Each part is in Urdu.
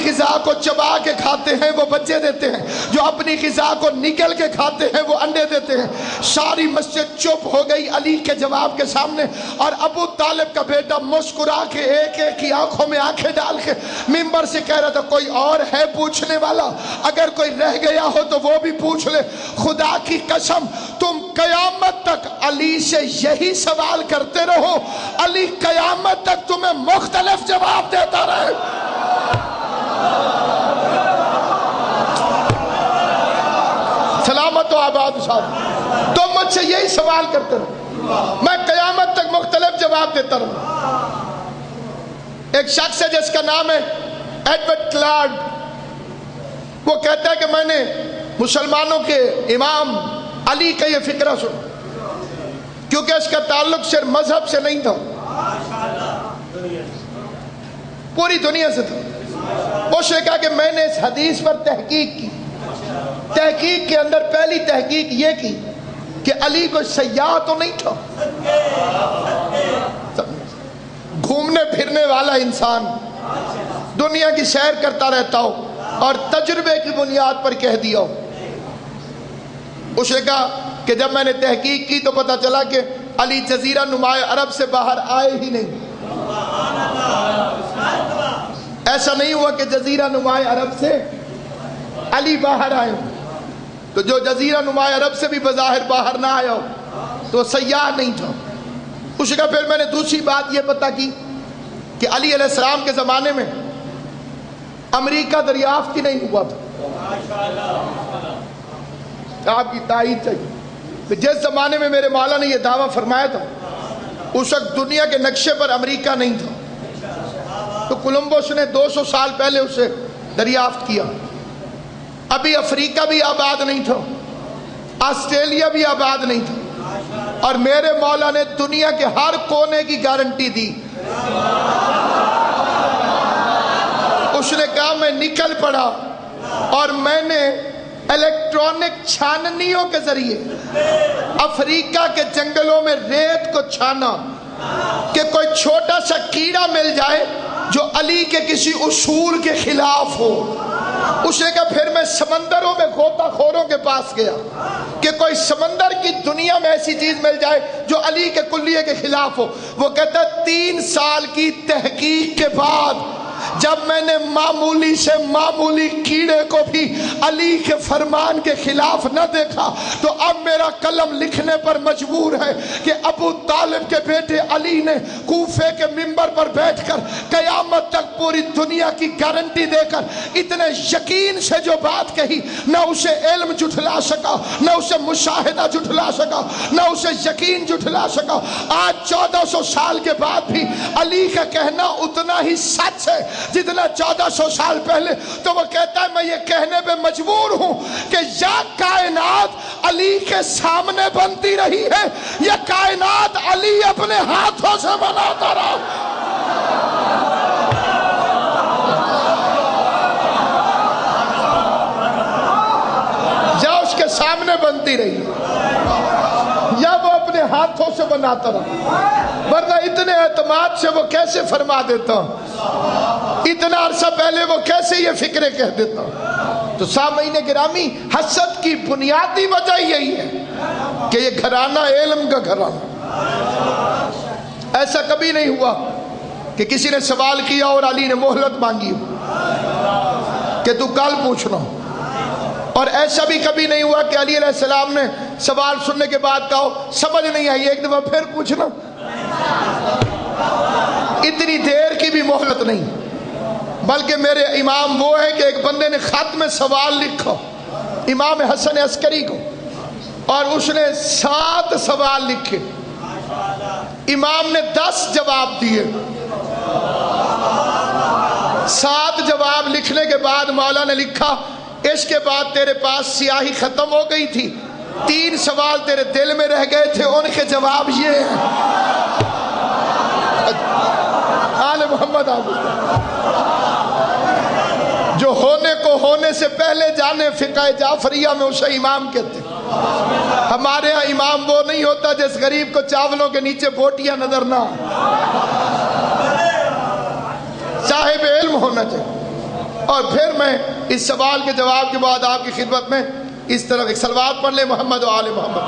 غذا کو چبا کے کھاتے ہیں وہ بچے دیتے ہیں، جو اپنی غذا کو نگل کے کھاتے ہیں وہ انڈے دیتے ہیں۔ ساری مسجد چپ ہو گئی علی کے جواب کے سامنے، اور ابو طالب کا بیٹا مسکرا کے ایک ایک کی آنکھوں میں آنکھیں ڈال کے منبر سے کہہ رہا تھا کوئی اور ہے پوچھنے والا؟ اگر کوئی رہ گیا ہو تو وہ بھی پوچھ لے۔ خدا کی قسم تم قیامت تک علی سے یہی سوال کرتے رہو، علی قیامت تک تمہیں مختلف جواب دیتا رہے۔ سلامت و آباد صاحب، تم مجھ سے یہی سوال کرتے رہو، میں قیامت تک مختلف جواب دیتا رہوں۔ ایک شخص ہے جس کا نام ہے ایڈورڈ کلارڈ، وہ کہتا ہے کہ میں نے مسلمانوں کے امام علی کا یہ فقرہ سنا، کیونکہ اس کا تعلق صرف مذہب سے نہیں تھا، پوری دنیا سے تھا۔ اس نے کہا کہ میں نے اس حدیث پر تحقیق کی، تحقیق کے اندر پہلی تحقیق یہ کی کہ علی کوئی سیاح تو نہیں تھا، گھومنے پھرنے والا انسان، دنیا کی سیر کرتا رہتا ہو اور تجربے کی بنیاد پر کہہ دیا ہو۔ اس نے کہا کہ جب میں نے تحقیق کی تو پتہ چلا کہ علی جزیرہ نما عرب سے باہر آئے ہی نہیں۔ ایسا نہیں ہوا کہ جزیرہ نما عرب سے علی باہر آئے ہو، تو جو جزیرہ نما عرب سے بھی بظاہر باہر نہ آیا ہو تو سیاح نہیں تھا۔ اس کا پھر میں نے دوسری بات یہ پتہ کی کہ علی علیہ السلام کے زمانے میں امریکہ دریافت ہی نہیں ہوا تھا۔ آپ کی تائید چاہیے کہ جس زمانے میں میرے مولا نے یہ دعویٰ فرمایا تھا اس وقت دنیا کے نقشے پر امریکہ نہیں تھا، تو کولمبس نے 200 سال پہلے اسے دریافت کیا۔ ابھی افریقہ بھی آباد نہیں تھا، آسٹریلیا بھی آباد نہیں تھا، اور میرے مولا نے دنیا کے ہر کونے کی گارنٹی دی۔ اس نے کہا میں نکل پڑا اور میں نے الیکٹرانک چھاننیوں کے ذریعے افریقہ کے جنگلوں میں ریت کو چھانا کہ کوئی چھوٹا سا کیڑا مل جائے جو علی کے کسی اصول کے خلاف ہو۔ اس نے کہا پھر میں سمندروں میں غوطہ خوروں کے پاس گیا کہ کوئی سمندر کی دنیا میں ایسی چیز مل جائے جو علی کے کلیے کے خلاف ہو۔ وہ کہتا 3 سال کی تحقیق کے بعد جب میں نے معمولی سے معمولی کیڑے کو بھی علی کے فرمان کے خلاف نہ دیکھا تو اب میرا قلم لکھنے پر مجبور ہے کہ ابو طالب کے بیٹے علی نے کوفے کے منبر پر بیٹھ کر قیامت تک پوری دنیا کی گارنٹی دے کر اتنے یقین سے جو بات کہی، نہ اسے علم جھٹلا سکا، نہ اسے مشاہدہ جھٹلا سکا، نہ اسے یقین جھٹلا سکا۔ آج 1400 سال کے بعد بھی علی کا کہنا اتنا ہی سچ ہے جتنا 1400 سال پہلے۔ تو وہ کہتا ہے میں یہ کہنے پہ مجبور ہوں کہ یا کائنات علی کے سامنے بنتی رہی ہے یا کائنات علی اپنے ہاتھوں سے بناتا رہا۔ یا اس کے سامنے بنتی رہی یا وہ اپنے ہاتھوں سے بناتا رہا، ورنہ اتنے اعتماد سے وہ کیسے فرما دیتا، اتنا عرصہ پہلے وہ کیسے یہ فکرے کہہ دیتا۔ تو سامعین گرامی، حسد کی بنیادی وجہ یہی ہے کہ یہ گھرانہ علم کا گھرانہ۔ ایسا کبھی نہیں ہوا کہ کسی نے سوال کیا اور علی نے مہلت مانگی ہو کہ تو کل پوچھنا، اور ایسا بھی کبھی نہیں ہوا کہ علی علیہ السلام نے سوال سننے کے بعد کہا سمجھ نہیں آئی ایک دفعہ پھر پوچھنا۔ اتنی دیر کی بھی مہلت نہیں، بلکہ میرے امام وہ ہے کہ ایک بندے نے خط میں سوال لکھا امام حسن عسکری کو، اور اس نے 7 سوال لکھے، امام نے 10 جواب دیے۔ 7 جواب لکھنے کے بعد مولا نے لکھا اس کے بعد تیرے پاس سیاہی ختم ہو گئی تھی، 3 سوال تیرے دل میں رہ گئے تھے، ان کے جواب یہ ہیں۔ آل محمد جو ہونے کو ہونے سے پہلے جانے، فقہ جعفریہ میں اسے امام کہتے ہیں۔ ہمارے ہاں امام وہ نہیں ہوتا جس غریب کو چاولوں کے نیچے بوٹیاں نظر نہ، صاحب علم ہونا چاہیے۔ اور پھر میں اس سوال کے جواب کے بعد آپ کی خدمت میں اس طرف ایک صلوات پڑھ لیں محمد و آل محمد۔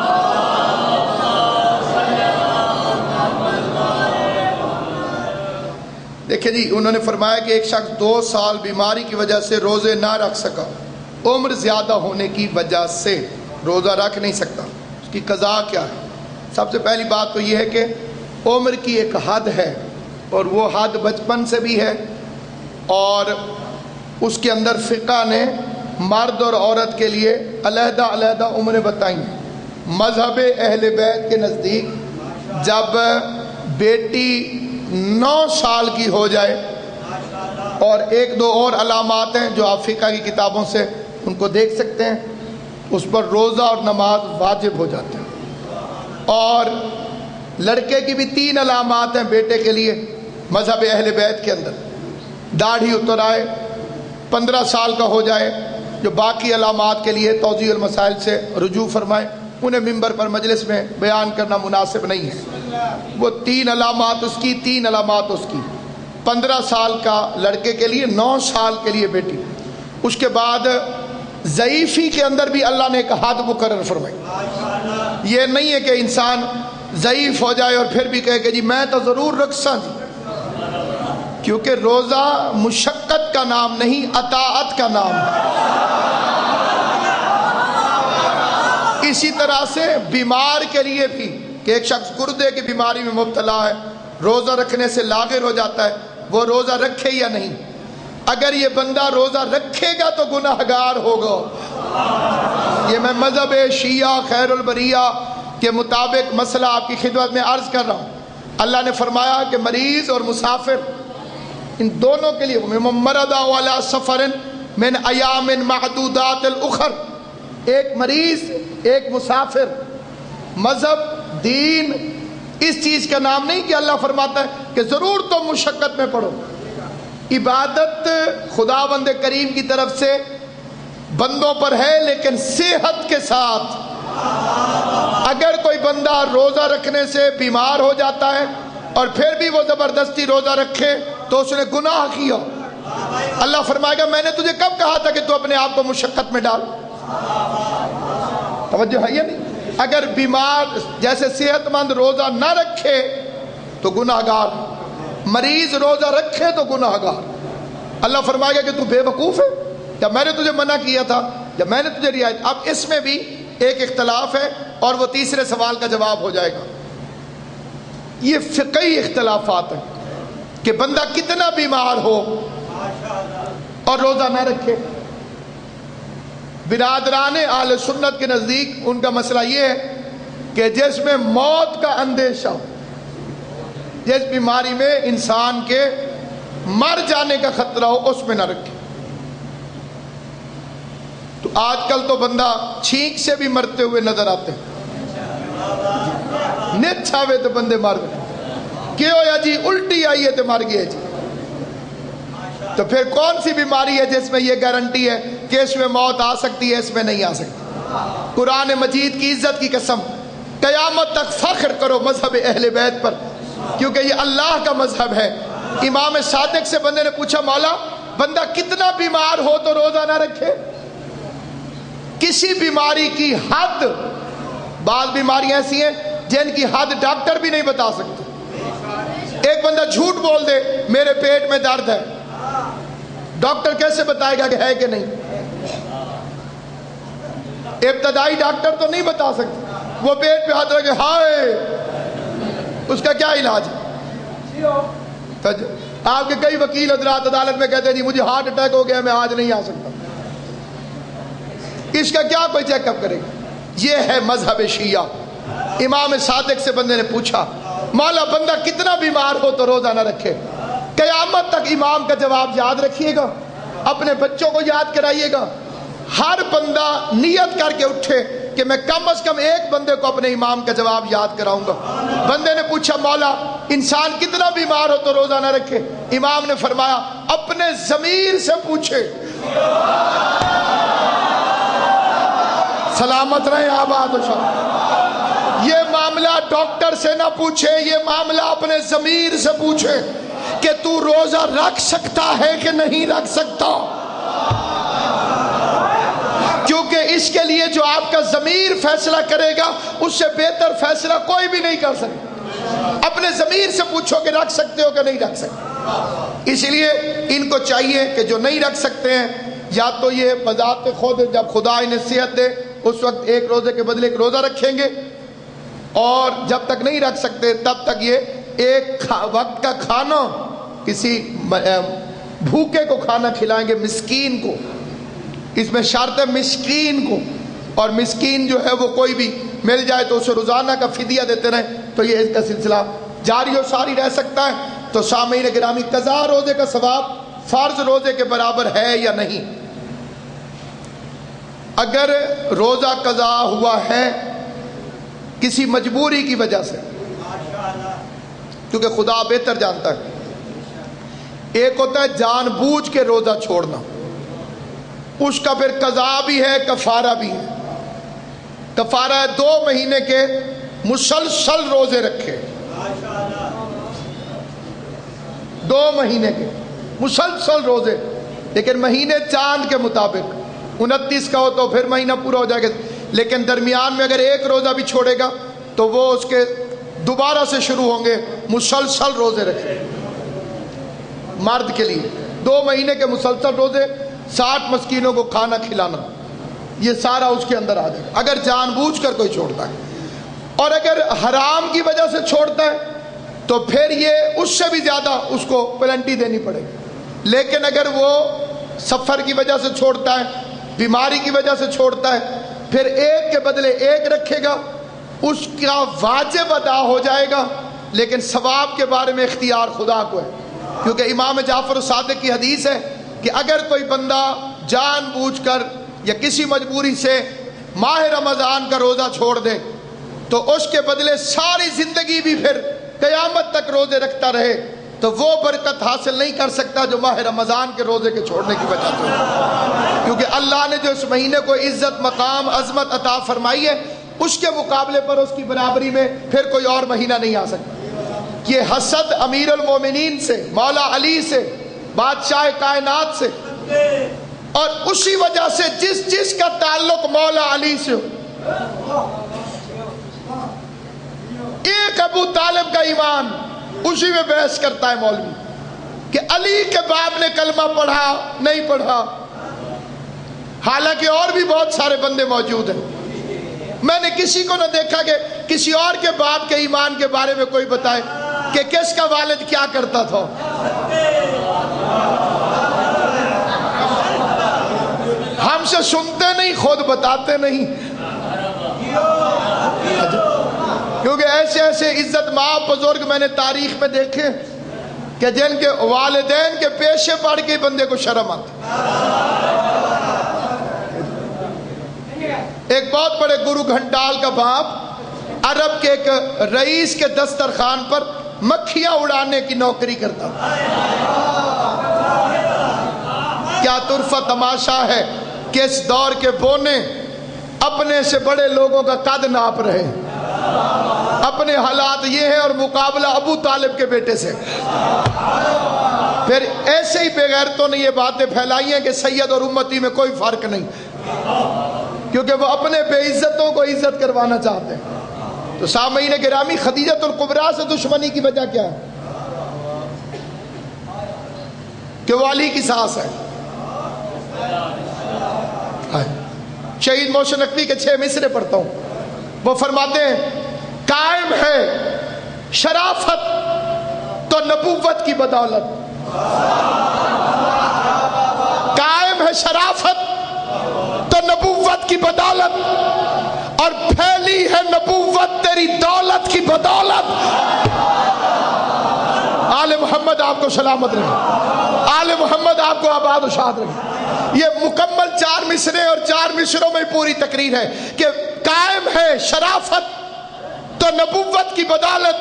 دیکھیں جی، انہوں نے فرمایا کہ ایک شخص 2 سال بیماری کی وجہ سے روزے نہ رکھ سکا، عمر زیادہ ہونے کی وجہ سے روزہ رکھ نہیں سکتا، اس کی قضا کیا ہے؟ سب سے پہلی بات تو یہ ہے کہ عمر کی ایک حد ہے، اور وہ حد بچپن سے بھی ہے، اور اس کے اندر فقہ نے مرد اور عورت کے لیے علیحدہ علیحدہ عمریں بتائی ہیں۔ مذہب اہل بیت کے نزدیک جب بیٹی 9 سال کی ہو جائے، اور 1-2 اور علامات ہیں جو آپ فقہ کی کتابوں سے ان کو دیکھ سکتے ہیں، اس پر روزہ اور نماز واجب ہو جاتے ہیں۔ اور لڑکے کی بھی 3 علامات ہیں بیٹے کے لیے مذہب اہل بیت کے اندر: داڑھی اتر آئے، 15 سال کا ہو جائے، جو باقی علامات کے لیے توضیح المسائل سے رجوع فرمائے، انہیں ممبر پر مجلس میں بیان کرنا مناسب نہیں ہے۔ وہ 3 علامات اس کی، 3 علامات اس کی، 15 سال کا لڑکے کے لیے، 9 سال کے لیے بیٹی۔ اس کے بعد ضعیفی کے اندر بھی اللہ نے ایک حد مقرر فرمائی۔ یہ نہیں ہے کہ انسان ضعیف ہو جائے اور پھر بھی کہے کہ جی میں تو ضرور رکھساں جی، کیونکہ روزہ مشقت کا نام نہیں، اطاعت کا نام ہے۔ اسی طرح سے بیمار کے لیے بھی کہ ایک شخص گردے کی بیماری میں مبتلا ہے، روزہ رکھنے سے لاغر ہو جاتا ہے، وہ روزہ رکھے یا نہیں؟ اگر یہ بندہ روزہ رکھے گا تو گناہگار ہوگا۔ یہ میں مذہب شیعہ خیر البریہ کے مطابق مسئلہ آپ کی خدمت میں عرض کر رہا ہوں۔ اللہ نے فرمایا کہ مریض اور مسافر، ان دونوں کے لیے مرض وعلی سفر من ایام معدودات الاخر، ایک مریض ایک مسافر۔ مذہب دین اس چیز کا نام نہیں کہ اللہ فرماتا ہے کہ ضرور تم مشقت میں پڑو۔ عبادت خداوند کریم کی طرف سے بندوں پر ہے، لیکن صحت کے ساتھ۔ اگر کوئی بندہ روزہ رکھنے سے بیمار ہو جاتا ہے اور پھر بھی وہ زبردستی روزہ رکھے تو اس نے گناہ کیا۔ اللہ فرمائے گا میں نے تجھے کب کہا تھا کہ تو اپنے آپ کو مشقت میں ڈال؟ توجہ ہے یا نہیں؟ اگر بیمار جیسے صحت مند روزہ نہ رکھے تو گناہگار، مریض روزہ رکھے تو گناہگار۔ اللہ فرمائے گا کہ تو بے وقوف ہے، جب میں نے تجھے منع کیا تھا، جب میں نے تجھے رعایت۔ اب اس میں بھی ایک اختلاف ہے، اور وہ تیسرے سوال کا جواب ہو جائے گا۔ یہ فقہی اختلافات ہیں کہ بندہ کتنا بیمار ہو اور روزہ نہ رکھے۔ برادران اہل سنت کے نزدیک ان کا مسئلہ یہ ہے کہ جس میں موت کا اندیشہ ہو، جس بیماری میں انسان کے مر جانے کا خطرہ ہو، اس میں نہ رکھے۔ تو آج کل تو بندہ چھینک سے بھی مرتے ہوئے نظر آتے ہیں، نت چھاوے تو بندے مر گئے، کیوں یا جی الٹی آئی ہے تو مر گئے جی۔ تو پھر کون سی بیماری ہے جس میں یہ گارنٹی ہے کہ اس میں موت آ سکتی ہے، اس میں نہیں آ سکتی؟ قرآن مجید کی عزت کی قسم، قیامت تک فخر کرو مذہب اہل بیت پر، کیونکہ یہ اللہ کا مذہب ہے۔ امام صادق سے بندے نے پوچھا مولا بندہ کتنا بیمار ہو تو روزہ نہ رکھے؟ کسی بیماری کی حد، بعض بیماریاں ایسی ہیں جن کی حد ڈاکٹر بھی نہیں بتا سکتے۔ ایک بندہ جھوٹ بول دے میرے پیٹ میں درد ہے، ڈاکٹر کیسے بتائے گا کہ ہے کہ نہیں؟ ابتدائی ڈاکٹر تو نہیں بتا سکتے، وہ پیٹ پہ ہاتھ رکھے ہائے، اس کا کیا علاج ہے؟ آپ کے کئی وکیل حضرات عدالت میں کہتے ہیں جی مجھے ہارٹ اٹیک ہو گیا میں آج نہیں آ سکتا، اس کا کیا کوئی چیک اپ کرے گا؟ یہ ہے مذہب شیعہ۔ امام صادق سے بندے نے پوچھا مولا بندہ کتنا بیمار ہو تو روزہ نہ رکھے؟ قیامت تک امام کا جواب یاد رکھیے گا، اپنے بچوں کو یاد کرائیے گا۔ ہر بندہ نیت کر کے اٹھے کہ میں کم از کم ایک بندے کو اپنے امام کا جواب یاد کراؤں گا۔ بندے نے پوچھا مولا انسان کتنا بیمار ہو تو روزہ نہ رکھے؟ امام نے فرمایا اپنے ضمیر سے پوچھے۔ سلامت رہے آباد و شاد۔ یہ معاملہ ڈاکٹر سے نہ پوچھے، یہ معاملہ اپنے ضمیر سے پوچھے کہ تو روزہ رکھ سکتا ہے کہ نہیں رکھ سکتا۔ اس کے لیے جو آپ کا ضمیر فیصلہ کرے گا اس سے بہتر فیصلہ کوئی بھی نہیں کر سکتا۔ اپنے ضمیر سے پوچھو کہ رکھ سکتے ہو کہ نہیں رکھ سکتے۔ اس لیے ان کو چاہیے کہ جو نہیں رکھ سکتے ہیں، یا تو یہ بذات خود جب خدا انہیں صحت دے اس وقت ایک روزے کے بدلے ایک روزہ رکھیں گے، اور جب تک نہیں رکھ سکتے تب تک یہ ایک وقت کا کھانا کسی بھوکے کو کھانا کھلائیں گے، مسکین کو۔ اس میں شرط ہے مسکین کو، اور مسکین جو ہے وہ کوئی بھی مل جائے تو اسے روزانہ کا فدیہ دیتے رہیں، تو یہ اس کا سلسلہ جاری و ساری رہ سکتا ہے۔ تو سامعین گرامی، قضا روزے کا ثواب فرض روزے کے برابر ہے یا نہیں؟ اگر روزہ قضا ہوا ہے کسی مجبوری کی وجہ سے، کیونکہ خدا بہتر جانتا ہے، ایک ہوتا ہے جان بوجھ کے روزہ چھوڑنا، اس کا پھر قضا بھی ہے، کفارہ بھی ہے۔ کفارہ ہے 2 مہینے کے مسلسل روزے رکھے، 2 مہینے کے مسلسل روزے، لیکن مہینے چاند کے مطابق 29 کا ہو تو پھر مہینہ پورا ہو جائے گا، لیکن درمیان میں اگر ایک روزہ بھی چھوڑے گا تو وہ اس کے دوبارہ سے شروع ہوں گے۔ مسلسل روزے رکھے مرد کے لیے 2 مہینے کے مسلسل روزے، 60 مسکینوں کو کھانا کھلانا، یہ سارا اس کے اندر آ جائے گا اگر جان بوجھ کر کوئی چھوڑتا ہے۔ اور اگر حرام کی وجہ سے چھوڑتا ہے تو پھر یہ اس سے بھی زیادہ اس کو پلنٹی دینی پڑے گی، لیکن اگر وہ سفر کی وجہ سے چھوڑتا ہے، بیماری کی وجہ سے چھوڑتا ہے، پھر ایک کے بدلے ایک رکھے گا، اس کا واجب ادا ہو جائے گا، لیکن ثواب کے بارے میں اختیار خدا کو ہے، کیونکہ امام جعفر الصادق کی حدیث ہے کہ اگر کوئی بندہ جان بوجھ کر یا کسی مجبوری سے ماہ رمضان کا روزہ چھوڑ دے تو اس کے بدلے ساری زندگی بھی پھر قیامت تک روزے رکھتا رہے تو وہ برکت حاصل نہیں کر سکتا جو ماہ رمضان کے روزے کے چھوڑنے کی وجہ سے، کیونکہ اللہ نے جو اس مہینے کو عزت، مقام، عظمت عطا فرمائی ہے، اس کے مقابلے پر اس کی برابری میں پھر کوئی اور مہینہ نہیں آ سکتا۔ یہ حسد امیر المومنین سے، مولا علی سے، بادشاہ کائنات سے، اور اسی وجہ سے جس کا تعلق مولا علی سے ہو، ایک ابو طالب کا ایمان اسی میں بحث کرتا ہے مولوی کہ علی کے باپ نے کلمہ پڑھا نہیں پڑھا، حالانکہ اور بھی بہت سارے بندے موجود ہیں۔ میں نے کسی کو نہ دیکھا کہ کسی اور کے باپ کے ایمان کے بارے میں کوئی بتائے کہ کس کا والد کیا کرتا تھا۔ ہم سے سنتے نہیں، خود بتاتے نہیں، کیونکہ ایسے ایسے عزت مآب بزرگ میں نے تاریخ میں دیکھے کہ جن کے والدین کے پیشے پڑھ کے بندے کو شرم آتی۔ ایک بہت بڑے گرو گھنٹال کا باپ عرب کے ایک رئیس کے دسترخوان پر مکھیاں اڑانے کی نوکری کرتا تھا۔ کیا طرفہ تماشا ہے کہ اس دور کے بونے اپنے سے بڑے لوگوں کا قد ناپ رہے، اپنے حالات یہ ہیں، اور مقابلہ ابو طالب کے بیٹے سے۔ پھر ایسے ہی بے غیرتوں نے یہ باتیں پھیلائی ہیں کہ سید اور امتی میں کوئی فرق نہیں، کیونکہ وہ اپنے بے عزتوں کو عزت کروانا چاہتے ہیں۔ تو سامعین گرامی، خدیجۃ الکبریٰ سے دشمنی کی وجہ کیا ہے؟ کہ وہ علی کی ساس ہے۔ شہید محسن نقوی کے 6 مصرے پڑھتا ہوں، وہ فرماتے ہیں قائم ہے شرافت تو نبوت کی بدولت، قائم ہے شرافت تو نبوت کی بدولت، اور پھیلی ہے نبوت تیری دولت کی بدولت۔ آل محمد آپ کو سلامت رکھے، آل محمد آپ کو آباد و شاد رکھے۔ یہ مکمل 4 مصرے اور 4 مصروں میں پوری تقریر ہے کہ قائم ہے شرافت تو نبوت کی بدولت،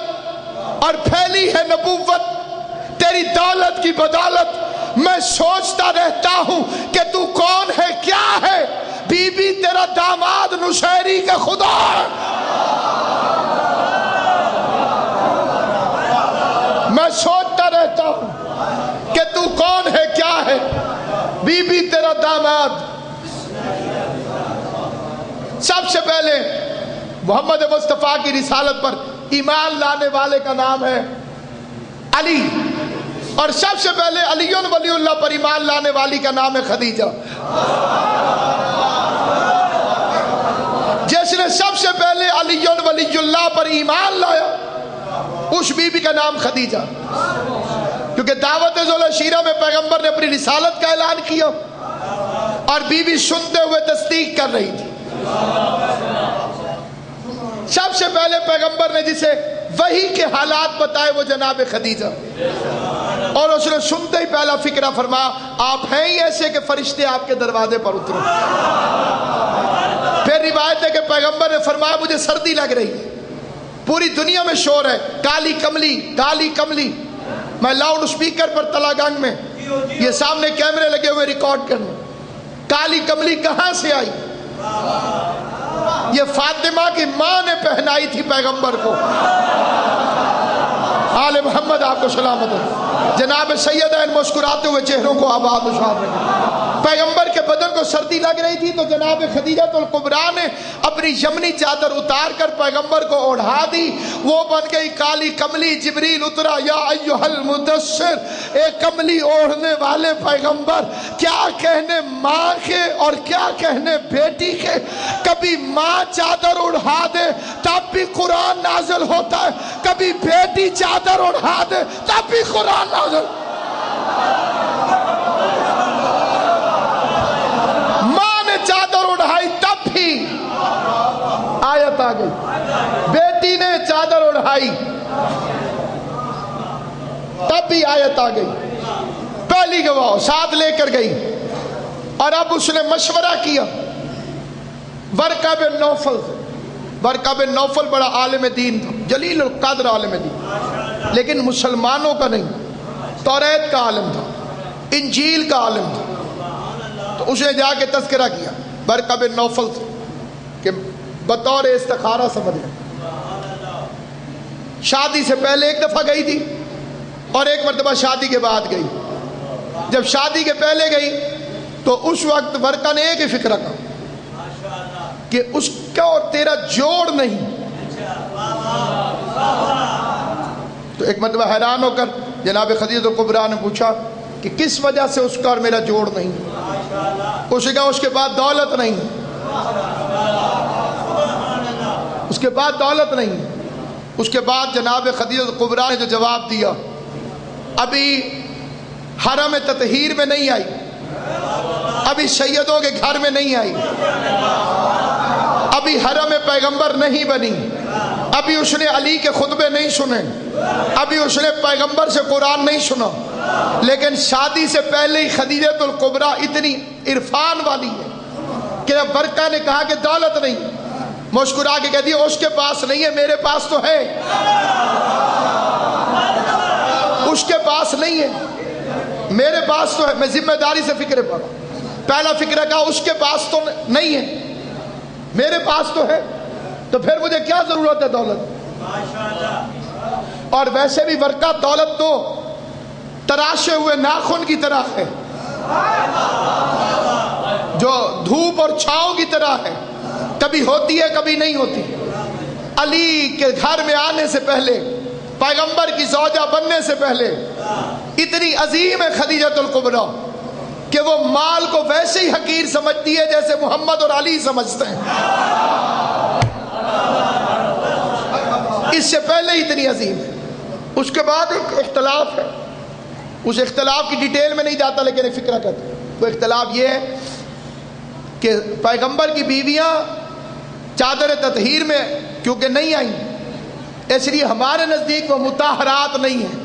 اور پھیلی ہے نبوت تیری دولت کی بدولت۔ میں سوچتا رہتا ہوں کہ تو کون ہے، کیا ہے، بی بی تیرا داماد نشیری کا خدا ہے۔ میں سوچتا رہتا ہوں کہ تو کون ہے، کیا ہے، بی بی تیرا داماد۔ سب سے پہلے محمد مصطفیٰ کی رسالت پر ایمان لانے والے کا نام ہے علی، اور سب سے پہلے علی ولی اللہ پر ایمان لانے والی کا نام ہے خدیجہ۔ جس نے سب سے پہلے علی ولی اللہ پر ایمان لایا اس بی بی کا نام خدیجہ، کیونکہ دعوت ذوالعشیرہ میں پیغمبر نے اپنی رسالت کا اعلان کیا اور بی بی سنتے ہوئے تصدیق کر رہی تھی۔ سب سے پہلے پیغمبر نے جسے وحی کے حالات بتائے وہ جناب خدیجہ، اور اس نے سنتے ہی پہلا فکرہ فرمایا آپ ہیں ہی ایسے کہ فرشتے آپ کے دروازے پر اترے۔ پھر روایت ہے کہ پیغمبر نے فرمایا مجھے سردی لگ رہی ہے، پوری دنیا میں شور ہے کالی کملی کالی کملی، میں لاؤڈ سپیکر پر تلا گنگ میں یہ سامنے کیمرے لگے ہوئے ریکارڈ کرنے، کالی کملی کہاں سے آئی؟ یہ فاطمہ کی ماں نے پہنائی تھی پیغمبر کو۔ آل محمد آپ کو سلامت ہو۔ جناب سیدہ ان مسکراتے ہوئے چہروں کو آباد و شاد رکھیں۔ پیغمبر کے بدن کو سردی لگ رہی تھی تو جناب خدیجہ الکبریٰ نے اپنی یمنی چادر اتار کر پیغمبر کو اوڑھا دی، وہ بن گئی کالی کملی۔ جبریل اترا، یا ایھا المدثر، اے کملی اوڑھنے والے پیغمبر، کیا کہنے ماں کے اور کیا کہنے بیٹی کے، کبھی ماں چادر اڑھا دے تب بھی قرآن نازل ہوتا ہے، کبھی بیٹی چادر اڑھا دے تب بھی قرآن نازل۔ ماں نے چادر اڑھائی تب بھی آیت آ گئی، بیٹی نے چادر اڑھائی تب بھی آیت آ گئی۔ پہلی گواہ ساتھ لے کر گئی، اور اب اس نے مشورہ کیا ورقہ بن نوفل سے۔ ورقہ بن نوفل بڑا عالم دین تھا، جلیل القدر عالم دین، لیکن مسلمانوں کا نہیں، توریت کا عالم تھا، انجیل کا عالم تھا۔ تو اس نے جا کے تذکرہ کیا ورقہ بن نوفل سے کہ بطور استخارہ سمجھ گئے۔ شادی سے پہلے ایک دفعہ گئی تھی اور ایک مرتبہ شادی کے بعد گئی۔ جب شادی کے پہلے گئی تو اس وقت ورقہ نے ایک ہی فکر رکھا کہ اس کا اور تیرا جوڑ نہیں۔ تو ایک مرتبہ حیران ہو کر جناب خدیجہ الکبریٰ نے پوچھا کہ کس وجہ سے اس کا اور میرا جوڑ نہیں؟ اس نے کہا اس کے بعد دولت نہیں، اس کے بعد دولت نہیں۔ اس کے بعد جناب خدیجہ الکبریٰ نے جو جواب دیا، ابھی حرم تطہیر میں نہیں آئی، ابھی سیدوں کے گھر میں نہیں آئی، ابھی حرم پیغمبر نہیں بنی، ابھی اس نے علی کے خطبے نہیں سنے، ابھی اس نے پیغمبر سے قرآن نہیں سنا، لیکن شادی سے پہلے ہی خدیجہ الکبریٰ اتنی عرفان والی ہے کہ جب ورقہ نے کہا کہ دولت نہیں، مسکرا کے کہہ دیا اس کے پاس نہیں ہے، میرے پاس تو ہے۔ اس کے پاس نہیں ہے، میرے پاس تو ہے، میں ذمہ داری سے فکر پڑا۔ پہلا فکر کہا اس کے پاس تو نہیں ہے، میرے پاس تو ہے، تو پھر مجھے کیا ضرورت ہے دولت؟ اور ویسے بھی ورقہ دولت تو تراشے ہوئے ناخن کی طرح ہے، جو دھوپ اور چھاؤں کی طرح ہے، کبھی ہوتی ہے کبھی نہیں ہوتی۔ علی کے گھر میں آنے سے پہلے، پیغمبر کی زوجہ بننے سے پہلے اتنی عظیم ہے خدیجہ الکبریٰ کہ وہ مال کو ویسے ہی حقیر سمجھتی ہے جیسے محمد اور علی سمجھتے ہیں، اس سے پہلے اتنی عظیم ہے۔ اس کے بعد ایک اختلاف ہے، اس اختلاف کی ڈیٹیل میں نہیں جاتا، لیکن ایک فکرہ کرتا ہے۔ وہ اختلاف یہ ہے کہ پیغمبر کی بیویاں چادر تطہیر میں کیونکہ نہیں آئیں، اس لیے ہمارے نزدیک وہ مطہرات نہیں ہیں۔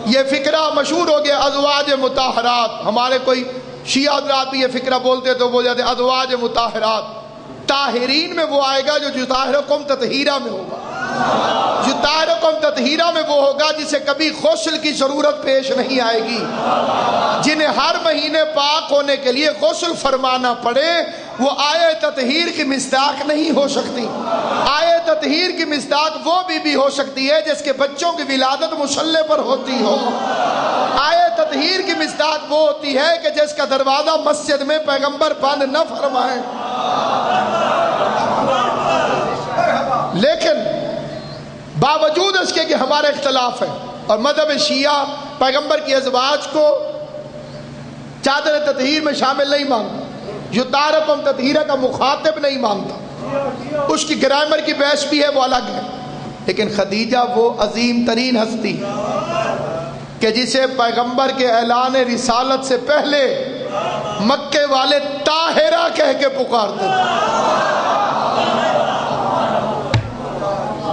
یہ فکرہ مشہور ہو گیا ازواج مطہرات، ہمارے کوئی شیعہ حضرات بھی یہ فکرہ بولتے تو بول جاتے ازواج مطہرات۔ طاہرین میں وہ آئے گا جو یطہرکم تطہیرہ میں ہوگا، یطہرکم تطہیرہ میں وہ ہوگا جسے کبھی غسل کی ضرورت پیش نہیں آئے گی، جنہیں ہر مہینے پاک ہونے کے لیے غسل فرمانا پڑے، وہ آئے تطہیر کی مصداق نہیں ہو سکتی۔ آئے تطہیر کی مصداق وہ بھی ہو سکتی ہے جس کے بچوں کی ولادت مصلی پر ہوتی ہو۔ آئے تطہیر کی مصداق وہ ہوتی ہے کہ جس کا دروازہ مسجد میں پیغمبر بند نہ فرمائے۔ لیکن باوجود اس کے کہ ہمارے اختلاف ہیں اور مذہب شیعہ پیغمبر کی ازواج کو چادر تطہیر میں شامل نہیں مانتا، یطہرکم تطہیرہ کا مخاطب نہیں مانتا، اس کی گرامر کی بحث بھی ہے، وہ الگ ہے۔ لیکن خدیجہ وہ عظیم ترین ہستی کہ جسے پیغمبر کے اعلان رسالت سے پہلے مکے والے طاہرہ کہہ کے پکارتے تھے۔